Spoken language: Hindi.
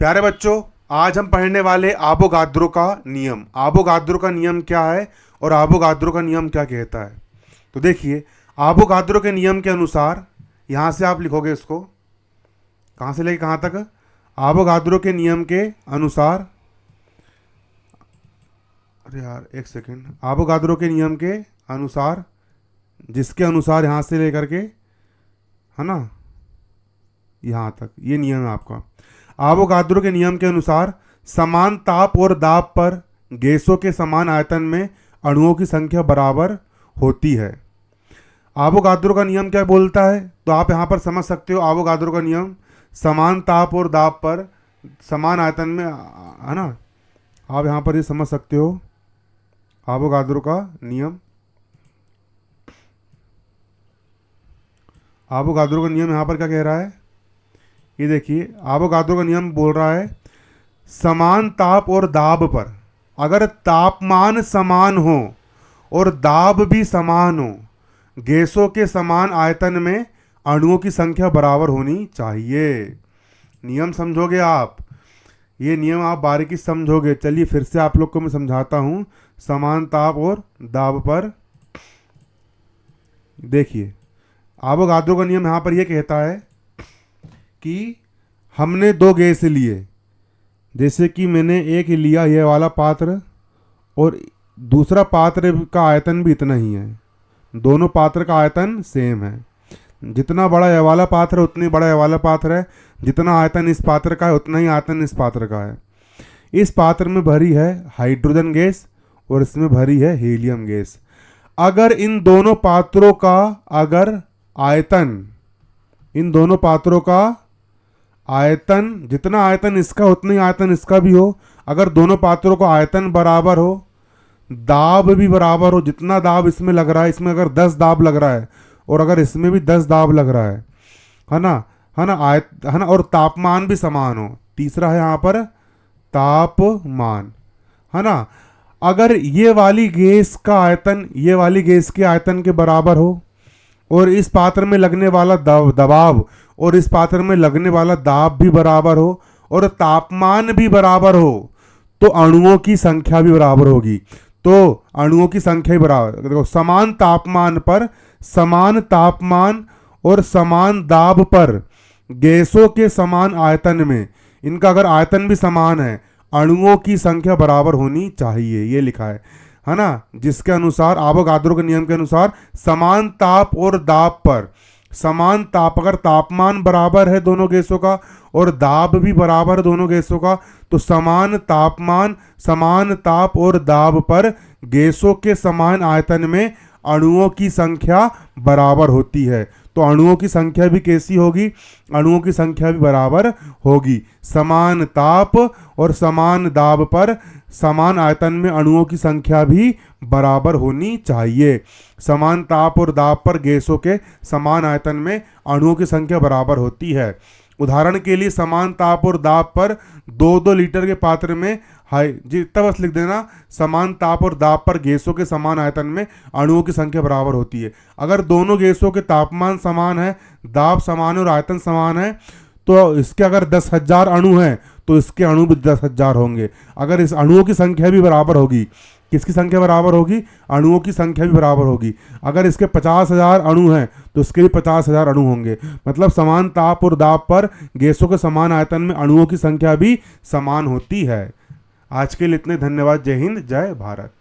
प्यारे बच्चों, आज हम पढ़ने वाले आवोगाद्रो का नियम। आवोगाद्रो का नियम क्या है और आवोगाद्रो का नियम क्या कहता है। तो देखिए, आवोगाद्रो के नियम के अनुसार यहाँ से आप लिखोगे इसको, कहाँ से लेके कहाँ तक। आवोगाद्रो के नियम के अनुसार, अरे यार एक सेकेंड, आवोगाद्रो के नियम के अनुसार, जिसके अनुसार यहाँ से लेकर के, है ना, यहाँ तक ये नियम है आपका। आवोगाद्रो के नियम के अनुसार समान ताप और दाब पर गैसों के समान आयतन में अणुओं की संख्या बराबर होती है। आवोगाद्रो का नियम क्या बोलता है, तो आप यहाँ पर समझ सकते हो। आवोगाद्रो का नियम समान ताप और दाब पर समान आयतन में, है ना, आप यहाँ पर ये समझ सकते हो आवोगाद्रो का नियम। आवोगाद्रो का नियम यहाँ पर क्या कह रहा है, ये देखिए। आवोगाद्रो का नियम बोल रहा है समान ताप और दाब पर, अगर तापमान समान हो और दाब भी समान हो, गैसों के समान आयतन में अणुओं की संख्या बराबर होनी चाहिए। नियम समझोगे आप, ये नियम आप बारीकी समझोगे। चलिए फिर से आप लोग को मैं समझाता हूँ। समान ताप और दाब पर, देखिए आवोगाद्रो का नियम यहाँ पर यह कहता है कि हमने दो गैस लिए, जैसे कि मैंने एक लिया ये वाला पात्र और दूसरा पात्र का आयतन भी इतना ही है। दोनों पात्र का आयतन सेम है। जितना बड़ा ये वाला पात्र है उतनी बड़ा ये वाला पात्र है। जितना आयतन इस पात्र का है उतना ही आयतन इस पात्र का है। इस पात्र में भरी है हाइड्रोजन गैस और इसमें भरी है हीलियम गैस। अगर इन दोनों पात्रों का अगर आयतन, इन दोनों पात्रों का आयतन, जितना आयतन इसका उतना ही आयतन इसका भी हो, अगर दोनों पात्रों का आयतन बराबर हो, दाब भी बराबर हो, जितना दाब इसमें लग रहा है, इसमें अगर 10 दाब लग रहा है और अगर इसमें भी 10 दाब लग रहा है ना, है ना, और तापमान भी समान हो। तीसरा है यहाँ पर तापमान, है ना। अगर ये वाली गैस का आयतन ये वाली गैस के आयतन के बराबर हो और इस पात्र में लगने वाला दबाव और इस पात्र में लगने वाला दाब भी बराबर हो और तापमान भी बराबर हो, तो अणुओं की संख्या भी बराबर होगी। तो अणुओं की संख्या ही बराबर, देखो, समान तापमान पर, समान तापमान और समान दाब पर गैसों के समान आयतन में, इनका अगर आयतन भी समान है, अणुओं की संख्या बराबर होनी चाहिए, ये लिखा है ना। जिसके अनुसार आवोगाद्रो के नियम के अनुसार समान ताप और दाब पर, समान ताप, अगर तापमान बराबर है दोनों गैसों का और दाब भी बराबर है दोनों गैसों का, तो समान तापमान, समान ताप और दाब पर गैसों के समान आयतन में अणुओं की संख्या बराबर होती है। तो अणुओं की संख्या भी कैसी होगी, अणुओं की संख्या भी बराबर होगी। समान ताप और समान दाब पर समान आयतन में अणुओं की संख्या भी बराबर होनी चाहिए। समान ताप और दाब पर गैसों के समान आयतन में अणुओं की संख्या बराबर होती है। उदाहरण के लिए समान ताप और दाब पर 2-2 लीटर के पात्र में जी इतना बस लिख देना, समान ताप और दाब पर गैसों के समान आयतन में अणुओं की संख्या बराबर होती है। अगर दोनों गैसों के तापमान समान है, दाब समान है और आयतन समान है, तो इसके अगर 10,000 अणु हैं तो इसके अणु भी 10,000 होंगे। अगर इस अणुओं की संख्या भी बराबर होगी, किसकी संख्या बराबर होगी, अणुओं की संख्या भी बराबर होगी। अगर इसके 50,000 अणु हैं तो इसके भी 50,000 अणु होंगे। मतलब समान ताप और दाब पर गैसों के समान आयतन में अणुओं की संख्या भी समान होती है। आज के लिए इतने, धन्यवाद। जय हिंद, जय भारत।